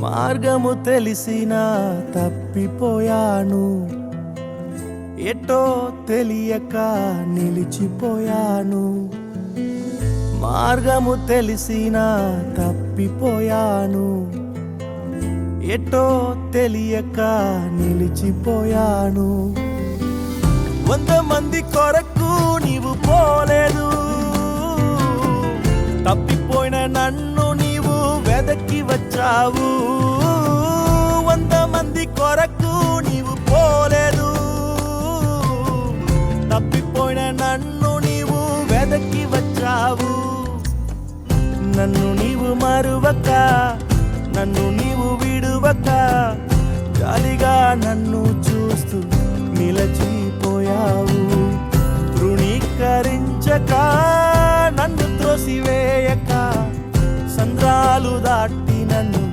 మార్గము తెలిసినా తప్పిపోయాను, ఎటో తెలియక నిలిచిపోయాను. మార్గము తెలిసినా తప్పిపోయాను, ఎటో తెలియక నిలిచిపోయాను. 100 మంది కొరకు నీవు పోలేదు, తప్పిపోయిన నన్ను నీవు వెదకి వచ్చావు. 100 మంది కొరకు నీవు పోలేదు, తప్పిపోయిన నన్ను నీవు వెదకి వచ్చావు. నన్ను నీవు మరువక, నన్ను నీవు విడువక, జాలిగా నన్ను చూస్తూ నిలచిపోయావు. తృణీకరించక, నన్ను త్రోసివేయక, సంద్రాలు దాటి నన్ను